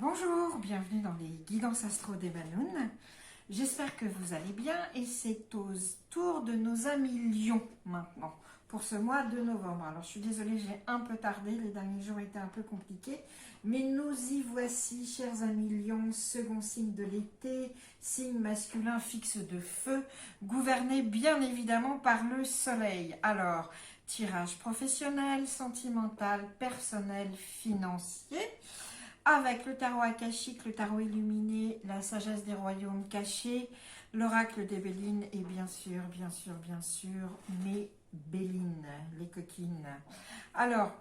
Bonjour, bienvenue dans les guidances astro des Banoun. J'espère que vous allez bien et c'est au tour de nos amis Lion maintenant pour ce mois de novembre. Alors je suis désolée, j'ai un peu tardé, les derniers jours étaient un peu compliqués, mais nous y voici, chers amis Lion, second signe de l'été, signe masculin fixe de feu, gouverné bien évidemment par le soleil. Alors, tirage professionnel, sentimental, personnel, financier. Avec le tarot akashique, le tarot illuminé, la sagesse des royaumes cachés, l'oracle des Bélines et bien sûr, mes Bélines, les coquines. Alors,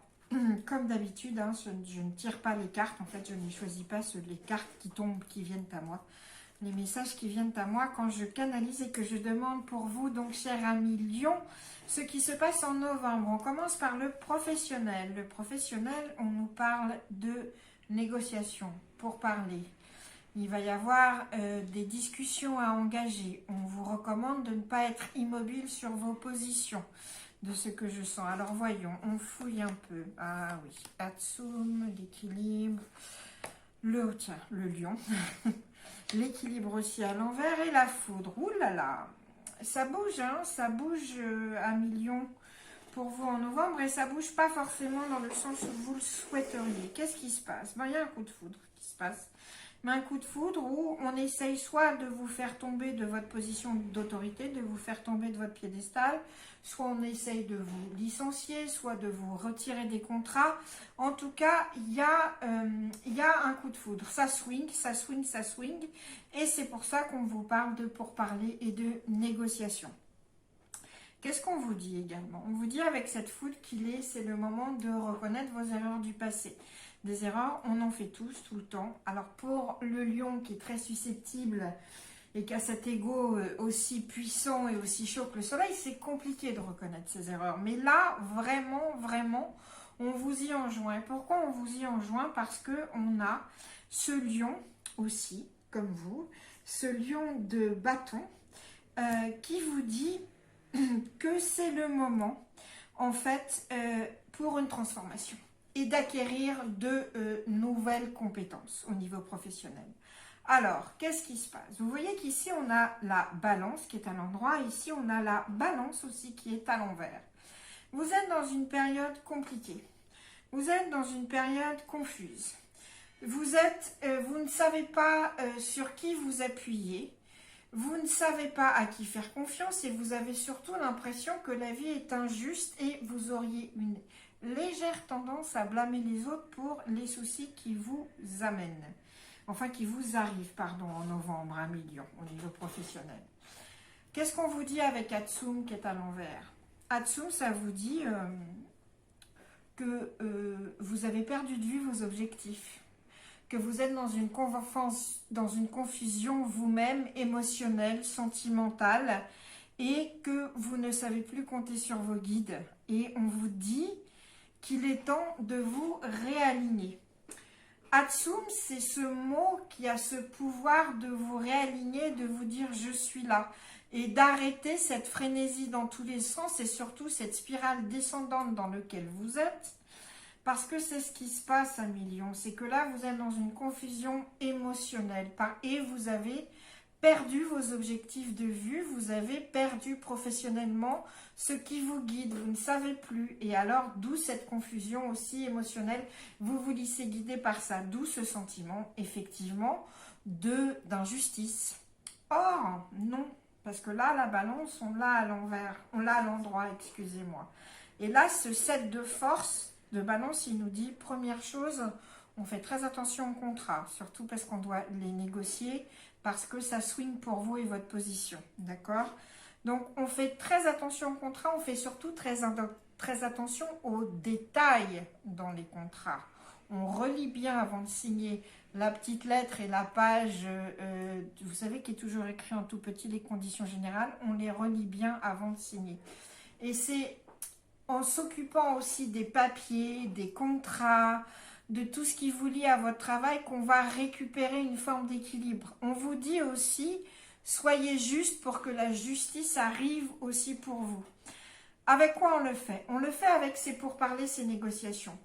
comme d'habitude, hein, je ne tire pas les cartes, en fait je ne choisis pas les cartes qui tombent, qui viennent à moi. Les messages qui viennent à moi quand je canalise et que je demande pour vous, donc chers amis Lion, ce qui se passe en novembre. On commence par le professionnel. Le professionnel, on nous parle de négociation pour parler. Il va y avoir des discussions à engager. On vous recommande de ne pas être immobile sur vos positions, de ce que je sens. Alors voyons, on fouille un peu. Ah oui, Atsum, l'équilibre, le lion, l'équilibre aussi à l'envers et la foudre. Ouh là là, ça bouge, hein, ça bouge à millions pour vous en novembre et ça bouge pas forcément dans le sens où vous le souhaiteriez. Qu'est-ce qui se passe? Ben, il y a un coup de foudre qui se passe. Mais un coup de foudre où on essaye soit de vous faire tomber de votre position d'autorité, de vous faire tomber de votre piédestal, soit on essaye de vous licencier, soit de vous retirer des contrats. En tout cas, il y a un coup de foudre. Ça swing, ça swing, ça swing. Et c'est pour ça qu'on vous parle de pourparlers et de négociations. Qu'est-ce qu'on vous dit également? On vous dit avec cette foudre c'est le moment de reconnaître vos erreurs du passé. Des erreurs, on en fait tous, tout le temps. Alors pour le lion qui est très susceptible et qui a cet ego aussi puissant et aussi chaud que le soleil, c'est compliqué de reconnaître ses erreurs. Mais là, vraiment, on vous y enjoint. Et pourquoi on vous y enjoint? Parce qu'on a ce lion aussi, comme vous, ce lion de bâton qui vous dit que c'est le moment, en fait, pour une transformation et d'acquérir de nouvelles compétences au niveau professionnel. Alors, qu'est-ce qui se passe? Vous voyez qu'ici, on a la balance qui est à l'endroit. Ici, on a la balance aussi qui est à l'envers. Vous êtes dans une période compliquée. Vous êtes dans une période confuse. Vous ne savez pas sur qui vous appuyer. Vous ne savez pas à qui faire confiance et vous avez surtout l'impression que la vie est injuste et vous auriez une légère tendance à blâmer les autres pour les soucis qui vous amènent. Enfin, qui vous arrivent, pardon, en novembre, à million, au niveau professionnel. Qu'est-ce qu'on vous dit avec Atsum qui est à l'envers? Atsum, ça vous dit que vous avez perdu de vue vos objectifs. Que vous êtes dans une confusion vous-même émotionnelle, sentimentale, et que vous ne savez plus compter sur vos guides. Et on vous dit qu'il est temps de vous réaligner. Atsum, c'est ce mot qui a ce pouvoir de vous réaligner, de vous dire « je suis là » et d'arrêter cette frénésie dans tous les sens et surtout cette spirale descendante dans laquelle vous êtes. Parce que c'est ce qui se passe à million, c'est que là, vous êtes dans une confusion émotionnelle et vous avez perdu vos objectifs de vue, vous avez perdu professionnellement ce qui vous guide, vous ne savez plus. Et alors, d'où cette confusion aussi émotionnelle, vous vous laissez guider par ça, d'où ce sentiment, effectivement, d'injustice. Or, non, parce que là, la balance, on l'a à l'envers, on l'a à l'endroit, excusez-moi. Et là, ce 7 de force, de balance, il nous dit, première chose, on fait très attention aux contrats, surtout parce qu'on doit les négocier, parce que ça swing pour vous et votre position, d'accord? Donc, on fait très attention aux contrats, on fait surtout très attention aux détails dans les contrats. On relit bien avant de signer la petite lettre et la page, vous savez, qui est toujours écrit en tout petit, les conditions générales, on les relit bien avant de signer. Et c'est en s'occupant aussi des papiers, des contrats, de tout ce qui vous lie à votre travail qu'on va récupérer une forme d'équilibre. On vous dit aussi, soyez juste pour que la justice arrive aussi pour vous. Avec quoi on le fait? On le fait avec ces pourparlers, ces négociations.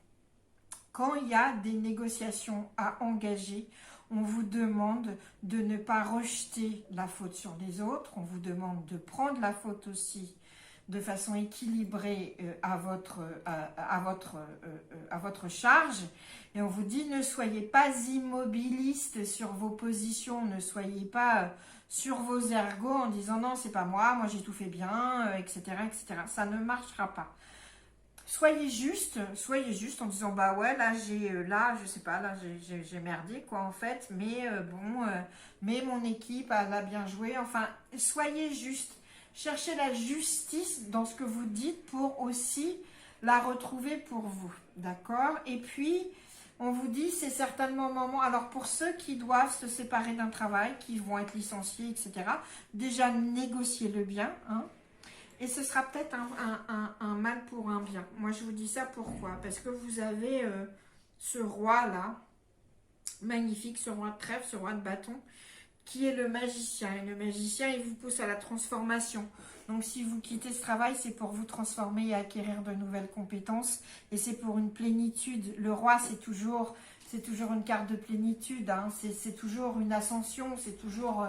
quand il y a des négociations à engager, on vous demande de ne pas rejeter la faute sur les autres, on vous demande de prendre la faute aussi de façon équilibrée à votre charge. Et on vous dit, ne soyez pas immobiliste sur vos positions, ne soyez pas sur vos ergots en disant non, c'est pas moi j'ai tout fait bien, etc., etc. Ça ne marchera pas. Soyez juste en disant bah ouais là je sais pas, là j'ai merdé quoi en fait, mais mais mon équipe elle a bien joué, enfin soyez juste, cherchez la justice dans ce que vous dites pour aussi la retrouver pour vous, d'accord? Et puis on vous dit c'est certainement moment, alors pour ceux qui doivent se séparer d'un travail, qui vont être licenciés, etc., déjà négociez-le bien, hein. Et ce sera peut-être un mal pour un bien. Moi, je vous dis ça pourquoi? Parce que vous avez ce roi-là, magnifique, ce roi de trèfle, ce roi de bâton, qui est le magicien. Et le magicien, il vous pousse à la transformation. Donc, si vous quittez ce travail, c'est pour vous transformer et acquérir de nouvelles compétences. Et c'est pour une plénitude. Le roi, c'est toujours une carte de plénitude, hein. C'est toujours une ascension, c'est toujours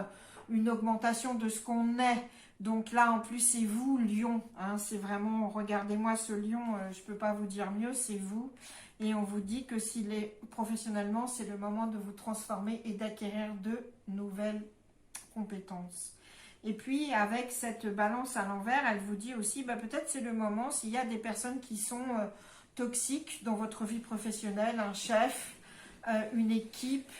une augmentation de ce qu'on est. Donc là, en plus, c'est vous, lion, hein, c'est vraiment, regardez-moi ce lion, je ne peux pas vous dire mieux, c'est vous. Et on vous dit que s'il est professionnellement, c'est le moment de vous transformer et d'acquérir de nouvelles compétences. Et puis, avec cette balance à l'envers, elle vous dit aussi, bah, peut-être c'est le moment, s'il y a des personnes qui sont toxiques dans votre vie professionnelle, un chef, une équipe,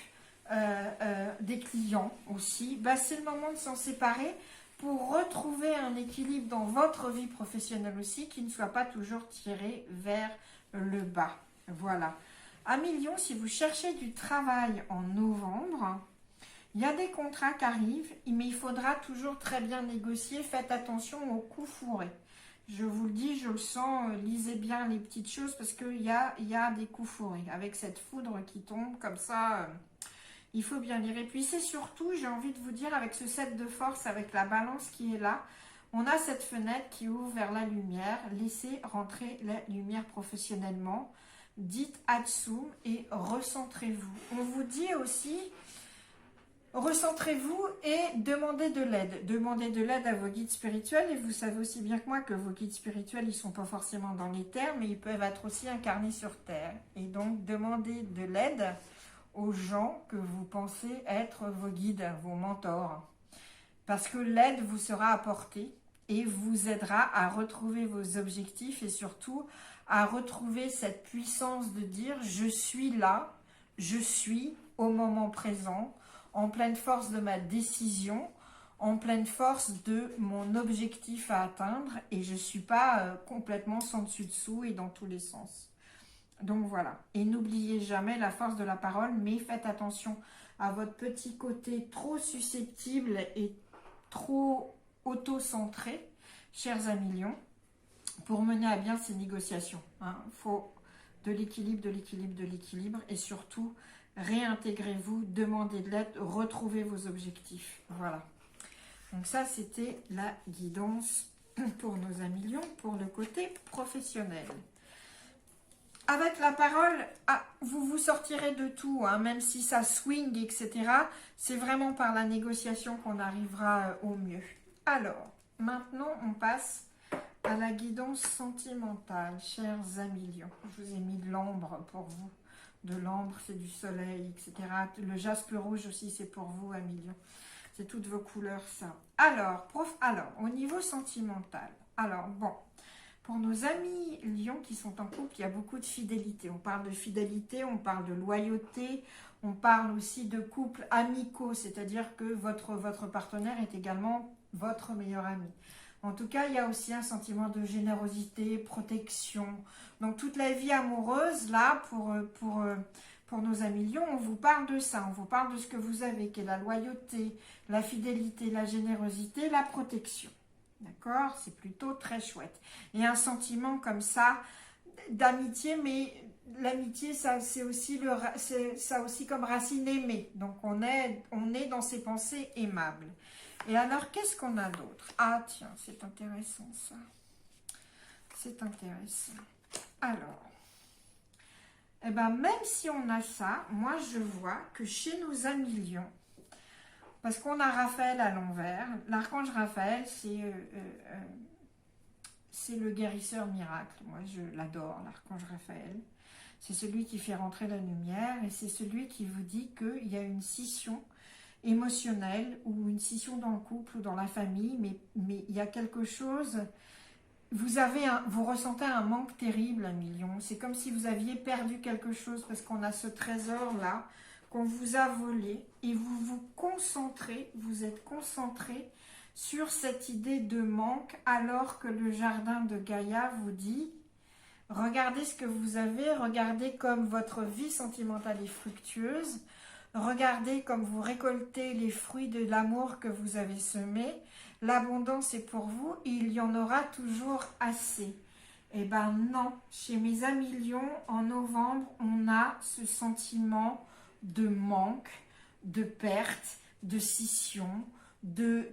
des clients aussi, bah, c'est le moment de s'en séparer, pour retrouver un équilibre dans votre vie professionnelle aussi, qui ne soit pas toujours tiré vers le bas. Voilà. Amis Lion, si vous cherchez du travail en novembre, il y a des contrats qui arrivent, mais il faudra toujours très bien négocier. Faites attention aux coups fourrés. Je vous le dis, je le sens, lisez bien les petites choses parce qu'il y a des coups fourrés. Avec cette foudre qui tombe comme ça... il faut bien lire. Et puis c'est surtout, j'ai envie de vous dire, avec ce 7 de force, avec la balance qui est là, on a cette fenêtre qui ouvre vers la lumière. Laissez rentrer la lumière professionnellement. Dites Hatsum et recentrez-vous. On vous dit aussi, recentrez-vous et demandez de l'aide. Demandez de l'aide à vos guides spirituels. Et vous savez aussi bien que moi que vos guides spirituels, ils ne sont pas forcément dans les terres, mais ils peuvent être aussi incarnés sur Terre. Et donc, demandez de l'aide aux gens que vous pensez être vos guides, vos mentors. Parce que l'aide vous sera apportée et vous aidera à retrouver vos objectifs et surtout à retrouver cette puissance de dire je suis là, je suis au moment présent, en pleine force de ma décision, en pleine force de mon objectif à atteindre et je ne suis pas complètement sans dessus-dessous et dans tous les sens. Donc voilà, et n'oubliez jamais la force de la parole, mais faites attention à votre petit côté trop susceptible et trop auto-centré, chers amis Lions, pour mener à bien ces négociations. Il faut de l'équilibre, de l'équilibre, de l'équilibre, et surtout, réintégrez-vous, demandez de l'aide, retrouvez vos objectifs. Voilà. Donc ça, c'était la guidance pour nos amis Lions, pour le côté professionnel. Avec la parole, vous vous sortirez de tout, hein, même si ça swing, etc. C'est vraiment par la négociation qu'on arrivera au mieux. Alors, maintenant, on passe à la guidance sentimentale, chers amis Lions. Je vous ai mis de l'ambre pour vous. De l'ambre, c'est du soleil, etc. Le jaspe rouge aussi, c'est pour vous, amis Lions. C'est toutes vos couleurs, ça. Alors, au niveau sentimental, alors, bon... Pour nos amis lions qui sont en couple, il y a beaucoup de fidélité. On parle de fidélité, on parle de loyauté, on parle aussi de couples amicaux, c'est-à-dire que votre partenaire est également votre meilleur ami. En tout cas, il y a aussi un sentiment de générosité, protection. Donc, toute la vie amoureuse, là, pour nos amis lions, on vous parle de ça. On vous parle de ce que vous avez, qui est la loyauté, la fidélité, la générosité, la protection. D'accord? C'est plutôt très chouette. Et un sentiment comme ça d'amitié, mais l'amitié, ça c'est aussi ça aussi comme racine aimée. Donc on est dans ces pensées aimables. Et alors, qu'est-ce qu'on a d'autre? Ah tiens, c'est intéressant ça. C'est intéressant. Alors, Eh ben, même si on a ça, moi je vois que chez nos amis lions, parce qu'on a Raphaël à l'envers, l'archange Raphaël, c'est le guérisseur miracle. Moi je l'adore, l'archange Raphaël. C'est celui qui fait rentrer la lumière et c'est celui qui vous dit qu'il y a une scission émotionnelle ou une scission dans le couple ou dans la famille, mais il y a quelque chose. Vous ressentez un manque terrible, un million. C'est comme si vous aviez perdu quelque chose parce qu'on a ce trésor-là qu'on vous a volé et vous vous concentrez, vous êtes concentré sur cette idée de manque alors que le jardin de Gaïa vous dit regardez ce que vous avez, regardez comme votre vie sentimentale est fructueuse, regardez comme vous récoltez les fruits de l'amour que vous avez semé. L'abondance est pour vous et il y en aura toujours assez. Eh ben non, chez mes amis lions, en novembre, on a ce sentiment de manque, de perte, de scission,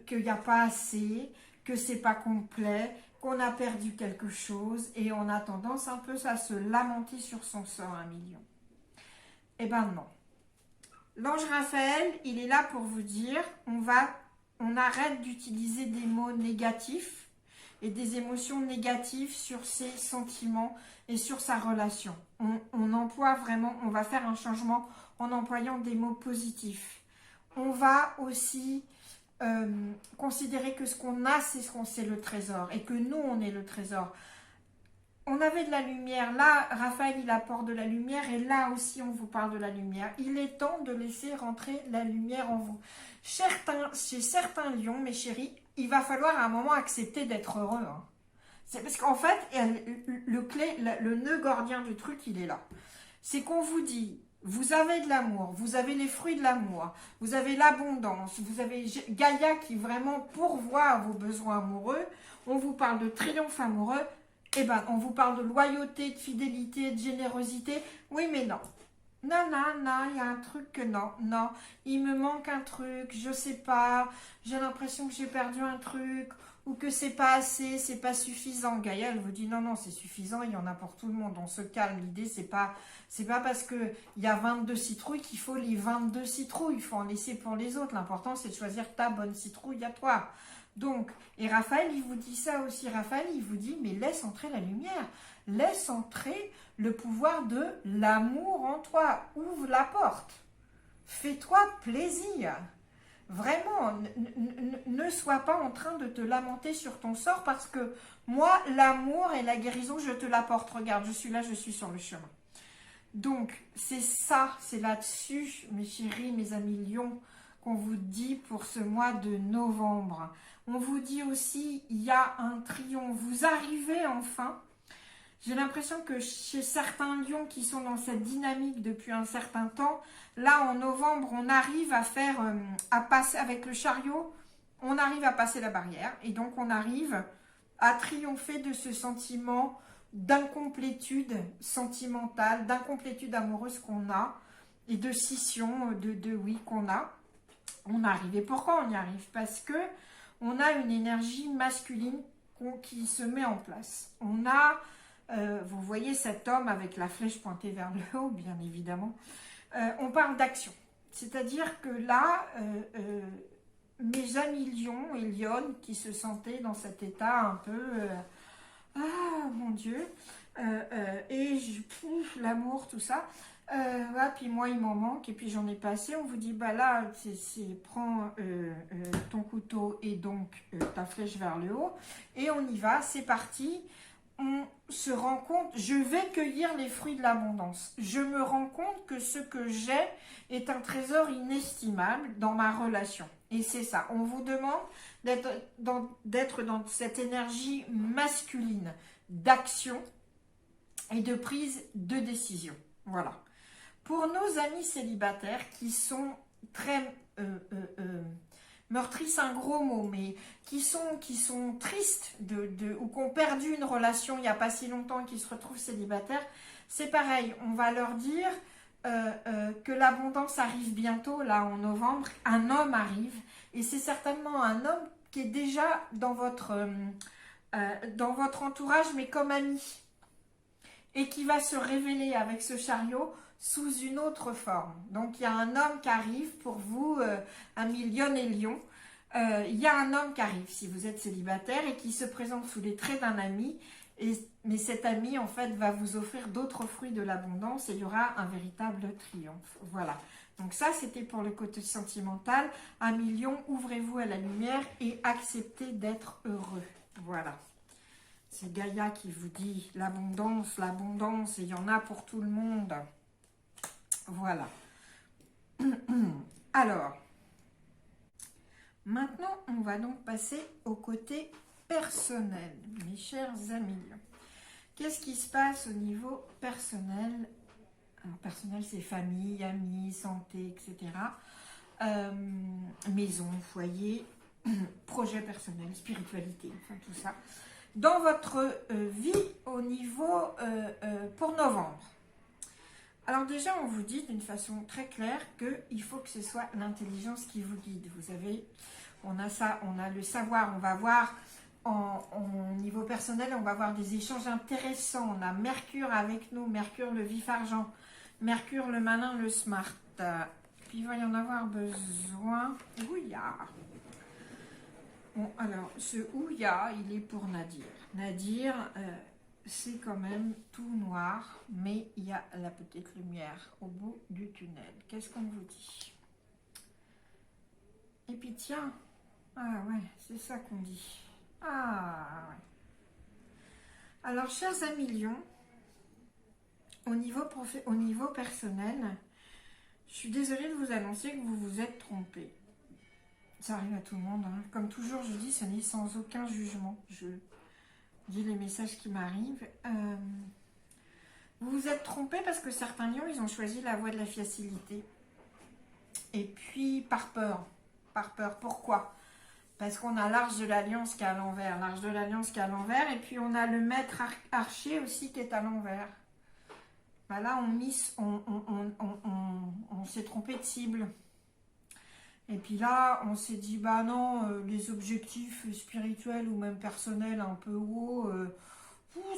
qu'il n'y a pas assez, que c'est pas complet, qu'on a perdu quelque chose et on a tendance un peu à se lamenter sur son sort, un million. Eh ben non. L'ange Raphaël, il est là pour vous dire, on arrête d'utiliser des mots négatifs et des émotions négatives sur ses sentiments et sur sa relation. On emploie vraiment, on va faire un changement en employant des mots positifs. On va aussi considérer que ce qu'on a, c'est le trésor et que nous, on est le trésor. On avait de la lumière, là, Raphaël, il apporte de la lumière et là aussi, on vous parle de la lumière. Il est temps de laisser rentrer la lumière en vous. Chez certains lions, mes chéris, il va falloir à un moment accepter d'être heureux. Hein. C'est parce qu'en fait, le nœud gordien du truc, il est là. C'est qu'on vous dit, vous avez de l'amour, vous avez les fruits de l'amour, vous avez l'abondance, vous avez Gaïa qui vraiment pourvoit à vos besoins amoureux, on vous parle de triomphe amoureux, eh ben, on vous parle de loyauté, de fidélité, de générosité. Oui, mais non. Non, non, non, il y a un truc que non, non. Il me manque un truc, je sais pas. J'ai l'impression que j'ai perdu un truc ou que c'est pas assez, c'est pas suffisant. Gaïa, elle vous dit non, non, c'est suffisant, il y en a pour tout le monde. On se calme. L'idée, c'est pas parce que il y a 22 citrouilles qu'il faut les 22 citrouilles. Il faut en laisser pour les autres. L'important, c'est de choisir ta bonne citrouille à toi. Donc, et Raphaël, il vous dit ça aussi. Raphaël, il vous dit, mais laisse entrer la lumière. Laisse entrer le pouvoir de l'amour en toi. Ouvre la porte. Fais-toi plaisir. Vraiment, ne sois pas en train de te lamenter sur ton sort parce que moi, l'amour et la guérison, je te l'apporte. Regarde, je suis là, je suis sur le chemin. Donc, c'est ça, c'est là-dessus, mes chéris, mes amis lions, qu'on vous dit pour ce mois de novembre. On vous dit aussi, il y a un triomphe. Vous arrivez enfin. J'ai l'impression que chez certains lions qui sont dans cette dynamique depuis un certain temps, là en novembre, on arrive à passer avec le chariot, on arrive à passer la barrière. Et donc on arrive à triompher de ce sentiment d'incomplétude sentimentale, d'incomplétude amoureuse qu'on a et de scission, oui qu'on a. On arrive. Et pourquoi on y arrive? Parce que on a une énergie masculine qui se met en place. On a, vous voyez cet homme avec la flèche pointée vers le haut, bien évidemment. On parle d'action. C'est-à-dire que là, mes amis lions et lionnes qui se sentaient dans cet état un peu... ah, mon Dieu. L'amour, tout ça. Puis moi, il m'en manque et puis j'en ai pas assez. On vous dit, bah là, prends ton couteau et donc ta flèche vers le haut. Et on y va, c'est parti. On se rend compte, je vais cueillir les fruits de l'abondance. Je me rends compte que ce que j'ai est un trésor inestimable dans ma relation. Et c'est ça, on vous demande d'être dans cette énergie masculine d'action et de prise de décision. Voilà. Pour nos amis célibataires qui sont très meurtris, c'est un gros mot, mais qui sont tristes ou qui ont perdu une relation il n'y a pas si longtemps et qui se retrouvent célibataires, c'est pareil. On va leur dire que l'abondance arrive bientôt, là en novembre. Un homme arrive et c'est certainement un homme qui est déjà dans votre entourage, mais comme ami. et qui va se révéler avec ce chariot sous une autre forme. Donc il y a un homme qui arrive pour vous, amis Lion et Lion. Il y a un homme qui arrive si vous êtes célibataire et qui se présente sous les traits d'un ami. Mais cet ami en fait va vous offrir d'autres fruits de l'abondance et il y aura un véritable triomphe. Voilà. Donc ça c'était pour le côté sentimental. Amis Lion, ouvrez-vous à la lumière et acceptez d'être heureux. Voilà. C'est Gaïa qui vous dit l'abondance, et il y en a pour tout le monde. Voilà. Alors, maintenant, on va donc passer au côté personnel, mes chers amis. Qu'est-ce qui se passe au niveau personnel? Alors, personnel, c'est famille, amis, santé, etc. Maison, foyer, projet personnel, spiritualité, enfin tout ça. Dans votre vie au niveau pour novembre. Alors déjà, on vous dit d'une façon très claire qu'il faut que ce soit l'intelligence qui vous guide. Vous avez, on a ça, on a le savoir, on va voir au niveau personnel, on va avoir des échanges intéressants. On a Mercure avec nous, Mercure le vif argent, Mercure le malin, le smart. Puis il va y en avoir besoin. Ouya. Bon, alors, ce ouya, il est pour Nadir. Nadir, c'est quand même tout noir, mais il y a la petite lumière au bout du tunnel. Qu'est-ce qu'on vous dit? Et puis tiens, ah ouais, c'est ça qu'on dit. Ah ouais. Alors, chers amis Lions, au niveau personnel, je suis désolée de vous annoncer que vous vous êtes trompé. Ça arrive à tout le monde, hein. Comme toujours, je dis, ce n'est sans aucun jugement. Je dis les messages qui m'arrivent. Vous vous êtes trompé parce que certains lions, ils ont choisi la voie de la facilité. Et puis, par peur. Par peur. Pourquoi? Parce qu'on a l'arche de l'alliance qui est à l'envers. L'arche de l'alliance qui est à l'envers. Et puis, on a le maître archer aussi qui est à l'envers. Ben là, on s'est trompé de cible. Et puis là, on s'est dit, bah non, les objectifs spirituels ou même personnels un peu hauts,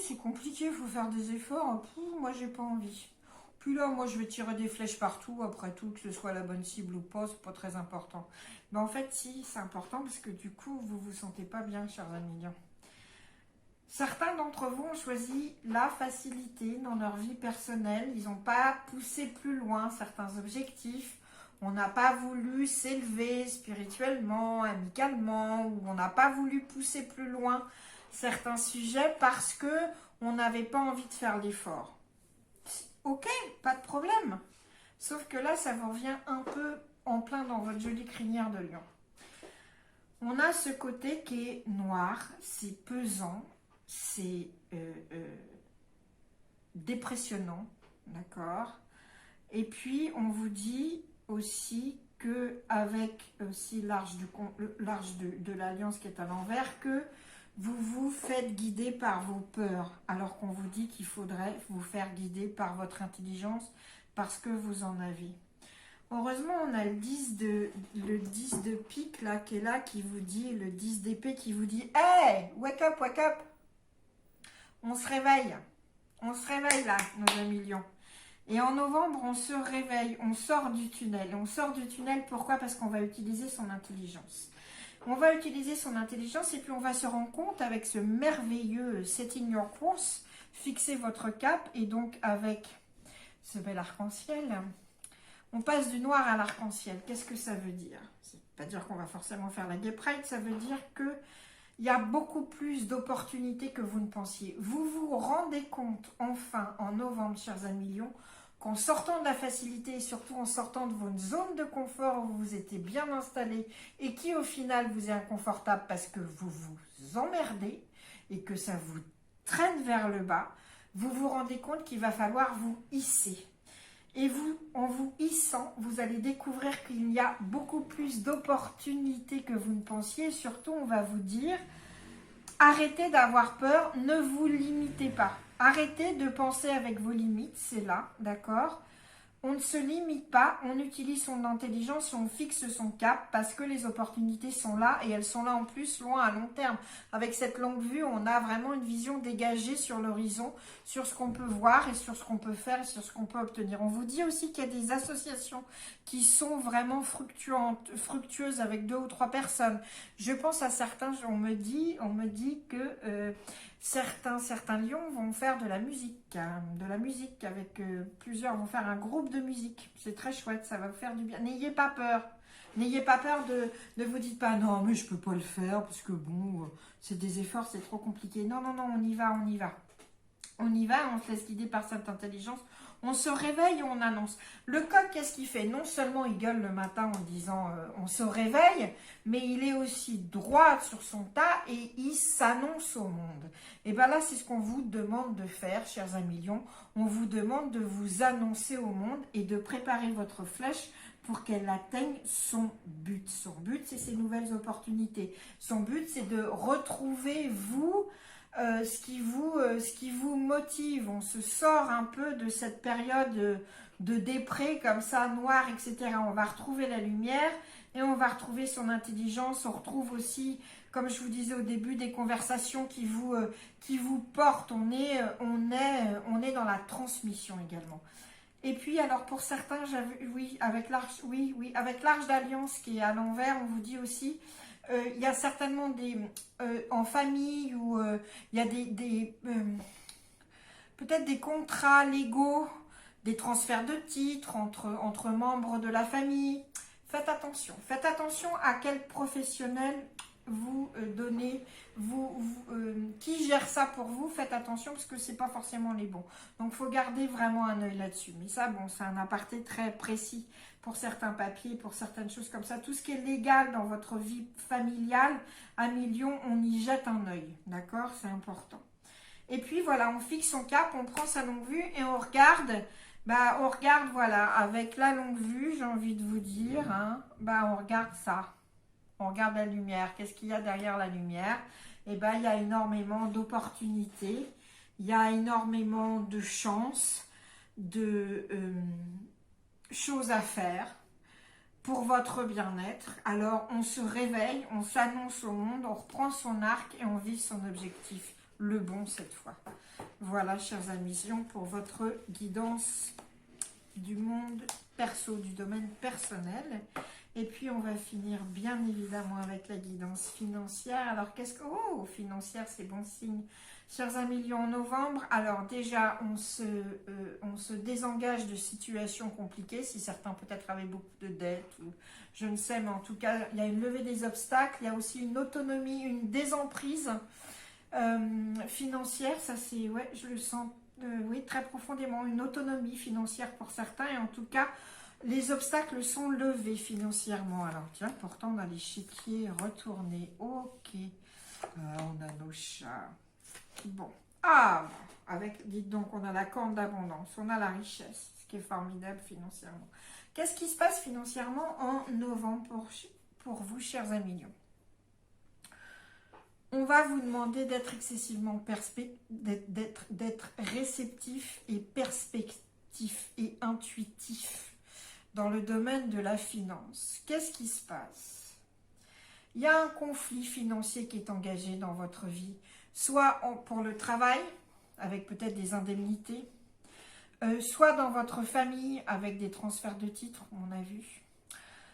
c'est compliqué, il faut faire des efforts. Moi, j'ai pas envie. Puis là, moi, je vais tirer des flèches partout. Après tout, que ce soit la bonne cible ou pas, c'est pas très important. Mais en fait, si, c'est important parce que du coup, vous vous sentez pas bien, chers amis Lions. Certains d'entre vous ont choisi la facilité dans leur vie personnelle. Ils n'ont pas poussé plus loin certains objectifs. On n'a pas voulu s'élever spirituellement, amicalement, ou on n'a pas voulu pousser plus loin certains sujets parce que on n'avait pas envie de faire l'effort. Ok, pas de problème. Sauf que là, ça vous revient un peu en plein dans votre jolie crinière de lion. On a ce côté qui est noir, c'est pesant, c'est dépressionnant, d'accord? Et puis, on vous dit aussi que avec aussi l'arche de l'alliance qui est à l'envers, que vous vous faites guider par vos peurs, alors qu'on vous dit qu'il faudrait vous faire guider par votre intelligence parce que vous en avez. Heureusement, on a le 10 de pique là, qui est là, qui vous dit, le 10 d'épée qui vous dit « Hey, wake up, wake up !» On se réveille là, nos amis lions. Et en novembre, on se réveille, on sort du tunnel. On sort du tunnel, pourquoi? Parce qu'on va utiliser son intelligence. On va utiliser son intelligence et puis on va se rendre compte avec ce merveilleux setting your course, fixez votre cap et donc avec ce bel arc-en-ciel, on passe du noir à l'arc-en-ciel. Qu'est-ce que ça veut dire? C'est pas dire qu'on va forcément faire la Gay Pride, ça veut dire que il y a beaucoup plus d'opportunités que vous ne pensiez. Vous vous rendez compte, enfin, en novembre, chers amis Lions, qu'en sortant de la facilité et surtout en sortant de votre zone de confort où vous étiez bien installé et qui, au final, vous est inconfortable parce que vous vous emmerdez et que ça vous traîne vers le bas, vous vous rendez compte qu'il va falloir vous hisser. Et vous, en vous hissant, vous allez découvrir qu'il y a beaucoup plus d'opportunités que vous ne pensiez. Et surtout, on va vous dire, arrêtez d'avoir peur, ne vous limitez pas. Arrêtez de penser avec vos limites, c'est là, d'accord? On ne se limite pas, on utilise son intelligence, on fixe son cap parce que les opportunités sont là et elles sont là en plus loin à long terme. Avec cette longue vue, on a vraiment une vision dégagée sur l'horizon, sur ce qu'on peut voir et sur ce qu'on peut faire et sur ce qu'on peut obtenir. On vous dit aussi qu'il y a des associations qui sont vraiment fructueuses avec 2 ou 3 personnes. Je pense à certains, on me dit que certains lions vont faire de la musique avec plusieurs, vont faire un groupe de musique. C'est très chouette, ça va vous faire du bien. N'ayez pas peur. N'ayez pas peur ne vous dites pas non mais je peux pas le faire parce que bon, c'est des efforts, c'est trop compliqué. Non, non, non, on y va, on y va. On y va, on se laisse guider par cette intelligence. On se réveille et on annonce. Le coq, qu'est-ce qu'il fait? Non seulement il gueule le matin en disant on se réveille, mais il est aussi droit sur son tas et il s'annonce au monde. Et bien là, c'est ce qu'on vous demande de faire, chers amis lions. On vous demande de vous annoncer au monde et de préparer votre flèche pour qu'elle atteigne son but. Son but, c'est ces nouvelles opportunités. Son but, c'est de retrouver vous... ce qui vous motive. On se sort un peu de cette période de dépré comme ça, noire, etc. On va retrouver la lumière et on va retrouver son intelligence. On retrouve aussi, comme je vous disais au début, des conversations qui vous portent. On est dans la transmission également. Et puis, alors pour certains, oui, avec l'Arche d'Alliance qui est à l'envers, on vous dit aussi... il y a certainement en famille où il y a peut-être des contrats légaux, des transferts de titres entre membres de la famille. Faites attention à quel professionnel vous donnez, qui gère ça pour vous. Faites attention parce que c'est pas forcément les bons. Donc, il faut garder vraiment un œil là-dessus. Mais ça, bon, c'est un aparté très précis pour certains papiers, pour certaines choses comme ça. Tout ce qui est légal dans votre vie familiale, à millions, on y jette un œil. D'accord? C'est important. Et puis, voilà, on fixe son cap, on prend sa longue vue et on regarde... on regarde, voilà, avec la longue vue, j'ai envie de vous dire, hein, on regarde ça. On regarde la lumière. Qu'est-ce qu'il y a derrière la lumière? Eh bien, il y a énormément d'opportunités. Il y a énormément de chances, de choses à faire pour votre bien-être. Alors, on se réveille, on s'annonce au monde, on reprend son arc et on vise son objectif. Le bon cette fois. Voilà, chers amis, pour votre guidance du monde perso, du domaine personnel. Et puis, on va finir bien évidemment avec la guidance financière. Alors, financière, c'est bon signe. Chers amis lions, en novembre, alors déjà, on se désengage de situations compliquées. Si certains peut-être avaient beaucoup de dettes, ou je ne sais, mais en tout cas, il y a une levée des obstacles. Il y a aussi une autonomie, une désemprise financière. Ça, c'est, ouais, je le sens, oui, très profondément. Une autonomie financière pour certains. Et en tout cas, les obstacles sont levés financièrement. Alors, tiens, pourtant, on a l'échiquier retourné. Ok. On a nos chats. Bon. Dites donc, on a la corne d'abondance. On a la richesse, ce qui est formidable financièrement. Qu'est-ce qui se passe financièrement en novembre pour vous, chers amis lions? On va vous demander d'être excessivement d'être réceptif et perspectif et intuitif dans le domaine de la finance. Qu'est-ce qui se passe? Il y a un conflit financier qui est engagé dans votre vie, soit pour le travail, avec peut-être des indemnités, soit dans votre famille, avec des transferts de titres, on a vu,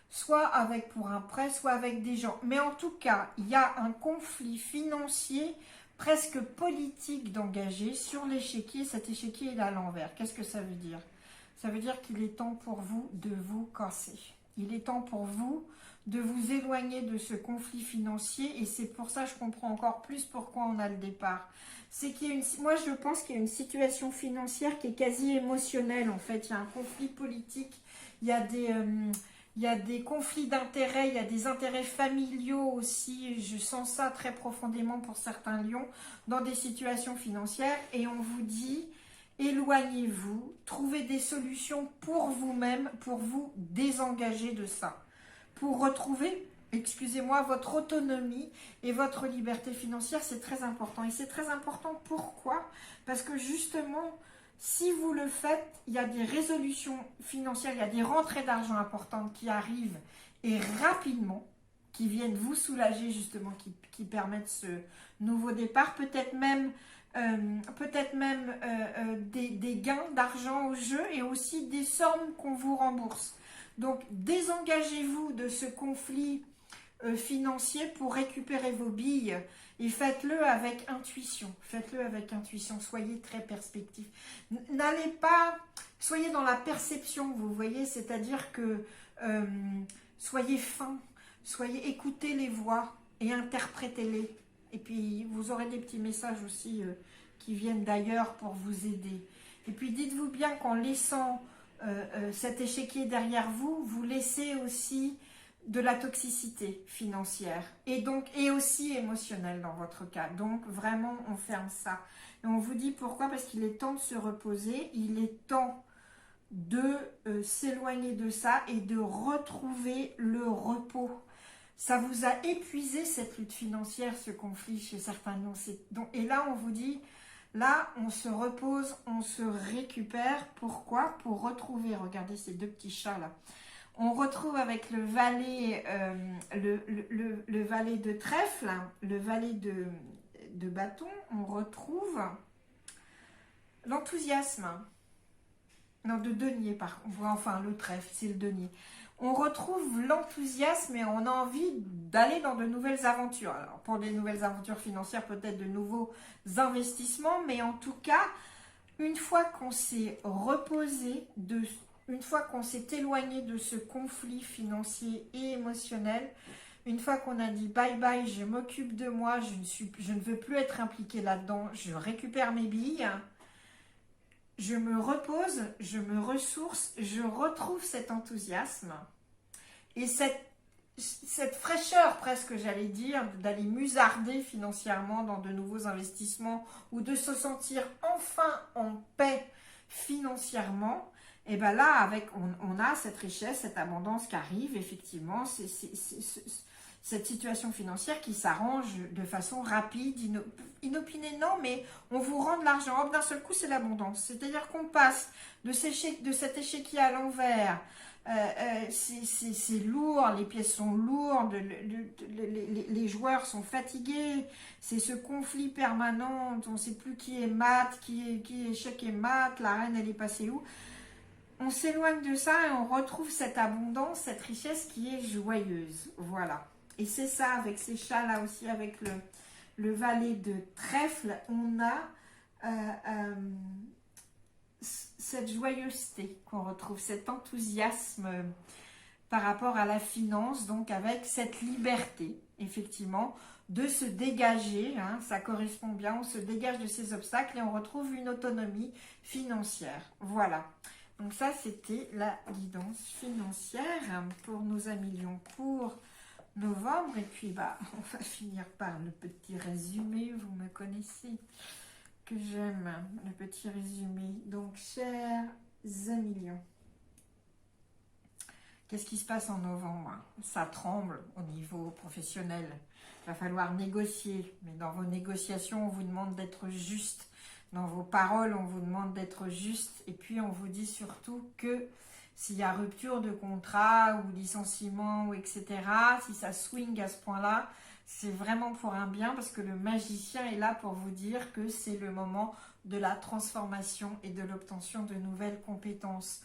soit pour un prêt, soit avec des gens. Mais en tout cas, il y a un conflit financier presque politique d'engager sur l'échiquier. Cet échiquier est à l'envers. Qu'est-ce que ça veut dire? Ça veut dire qu'il est temps pour vous de vous casser. Il est temps pour vous de vous éloigner de ce conflit financier. Et c'est pour ça que je comprends encore plus pourquoi on a le départ. Moi, je pense qu'il y a une situation financière qui est quasi émotionnelle, en fait. Il y a un conflit politique, il y a des conflits d'intérêts, il y a des intérêts familiaux aussi. Je sens ça très profondément pour certains lions dans des situations financières. Et on vous dit... éloignez-vous, trouvez des solutions pour vous-même, pour vous désengager de ça, pour retrouver, excusez-moi, votre autonomie et votre liberté financière. C'est très important. Et c'est très important, pourquoi? Parce que justement, Si vous le faites, il y a des résolutions financières, il y a des rentrées d'argent importantes qui arrivent et rapidement, qui viennent vous soulager justement, qui permettent ce nouveau départ, peut-être même des gains d'argent au jeu et aussi des sommes qu'on vous rembourse. Donc désengagez-vous de ce conflit financier pour récupérer vos billes et faites-le avec intuition. Faites-le avec intuition, soyez très perspectif. N'allez pas, soyez dans la perception, vous voyez, c'est-à-dire que soyez fin, écoutez les voix et interprétez-les. Et puis vous aurez des petits messages aussi qui viennent d'ailleurs pour vous aider. Et puis dites-vous bien qu'en laissant cet échiquier derrière vous, vous laissez aussi de la toxicité financière et aussi émotionnelle dans votre cas. Donc vraiment on ferme ça. Et on vous dit pourquoi? Parce qu'il est temps de se reposer, il est temps de s'éloigner de ça et de retrouver le repos. Ça vous a épuisé cette lutte financière, ce conflit chez certains de nous. Et là on vous dit, là on se repose, on se récupère. Pourquoi? Pour retrouver, regardez ces deux petits chats là. On retrouve avec le valet, le valet de trèfle, le valet de bâton, on retrouve l'enthousiasme. Non, de denier, enfin le trèfle, c'est le denier. On retrouve l'enthousiasme et on a envie d'aller dans de nouvelles aventures. Alors, pour des nouvelles aventures financières, peut-être de nouveaux investissements, mais en tout cas, une fois qu'on s'est reposé une fois qu'on s'est éloigné de ce conflit financier et émotionnel, une fois qu'on a dit bye bye, je m'occupe de moi, je ne veux plus être impliqué là-dedans, je récupère mes billes, je me repose, je me ressource, je retrouve cet enthousiasme et cette fraîcheur presque, j'allais dire, d'aller musarder financièrement dans de nouveaux investissements ou de se sentir enfin en paix financièrement. Et bien là, on a cette richesse, cette abondance qui arrive, effectivement, cette situation financière qui s'arrange de façon rapide, inopinée, non, mais on vous rend de l'argent. Hop, d'un seul coup, c'est l'abondance. C'est-à-dire qu'on passe de cet échiquier à l'envers, c'est lourd, les pièces sont lourdes, les joueurs sont fatigués, c'est ce conflit permanent, on ne sait plus qui est mat, qui est échec et mat, la reine elle est passée où. On s'éloigne de ça et on retrouve cette abondance, cette richesse qui est joyeuse. Voilà. Et c'est ça, avec ces chats là aussi, avec le valet de trèfle, on a cette joyeuseté qu'on retrouve, cet enthousiasme par rapport à la finance, donc avec cette liberté, effectivement, de se dégager, hein, ça correspond bien, on se dégage de ces obstacles et on retrouve une autonomie financière. Voilà. Donc ça, c'était la guidance financière pour nos amis lions pour novembre. Et puis, on va finir par le petit résumé. Vous me connaissez que j'aime le petit résumé. Donc, chers amis lions, qu'est-ce qui se passe en novembre? Ça tremble au niveau professionnel. Il va falloir négocier. Mais dans vos négociations, on vous demande d'être juste. Dans vos paroles, on vous demande d'être juste. Et puis, on vous dit surtout que s'il y a rupture de contrat ou licenciement, ou etc., si ça swing à ce point-là, c'est vraiment pour un bien parce que le magicien est là pour vous dire que c'est le moment de la transformation et de l'obtention de nouvelles compétences.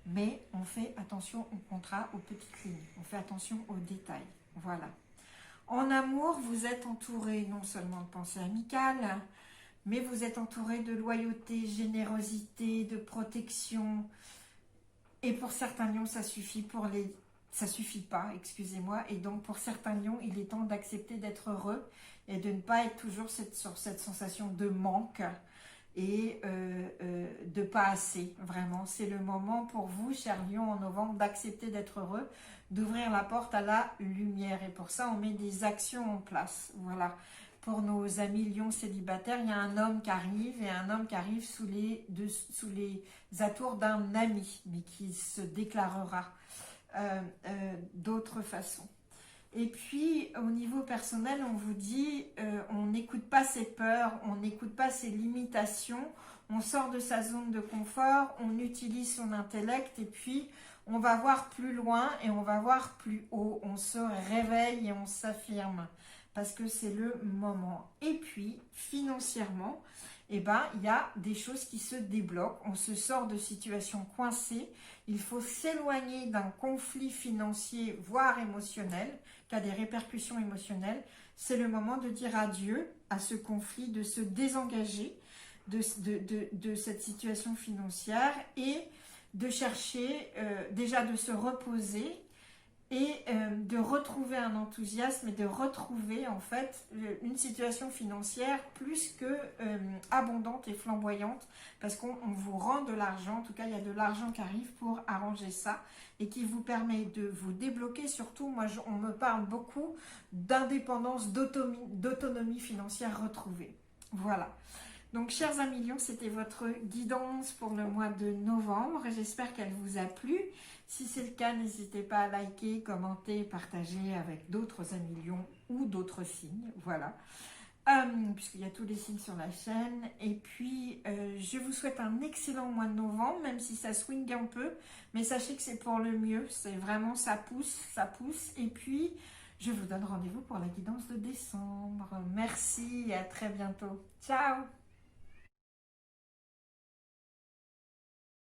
Mais on fait attention au contrat, aux petites lignes. On fait attention aux détails. Voilà. En amour, vous êtes entouré non seulement de pensées amicales, mais vous êtes entouré de loyauté, générosité, de protection. Et pour certains lions, ça suffit ça suffit pas, excusez-moi. Et donc pour certains lions, il est temps d'accepter d'être heureux et de ne pas être toujours sur cette sensation de manque et de pas assez, vraiment. C'est le moment pour vous, chers lions, en novembre, d'accepter d'être heureux, d'ouvrir la porte à la lumière. Et pour ça, on met des actions en place. Voilà. Pour nos amis lions célibataires, il y a un homme qui arrive et un homme qui arrive sous les atours d'un ami, mais qui se déclarera d'autre façon. Et puis, au niveau personnel, on vous dit, on n'écoute pas ses peurs, on n'écoute pas ses limitations, on sort de sa zone de confort, on utilise son intellect et puis on va voir plus loin et on va voir plus haut. On se réveille et on s'affirme parce que c'est le moment. Et puis, financièrement, eh ben, il y a des choses qui se débloquent. On se sort de situations coincées. Il faut s'éloigner d'un conflit financier, voire émotionnel, qui a des répercussions émotionnelles. C'est le moment de dire adieu à ce conflit, de se désengager de cette situation financière et de chercher déjà de se reposer et de retrouver un enthousiasme et de retrouver en fait une situation financière plus que abondante et flamboyante parce qu'on vous rend de l'argent, en tout cas il y a de l'argent qui arrive pour arranger ça et qui vous permet de vous débloquer. Surtout moi on me parle beaucoup d'indépendance, d'autonomie financière retrouvée. Voilà. Donc, chers amis lions, c'était votre guidance pour le mois de novembre. J'espère qu'elle vous a plu. Si c'est le cas, n'hésitez pas à liker, commenter, partager avec d'autres amis lions ou d'autres signes. Voilà. Puisqu'il y a tous les signes sur la chaîne. Et puis, je vous souhaite un excellent mois de novembre, même si ça swing un peu. Mais sachez que c'est pour le mieux. C'est vraiment, ça pousse, ça pousse. Et puis, je vous donne rendez-vous pour la guidance de décembre. Merci et à très bientôt. Ciao!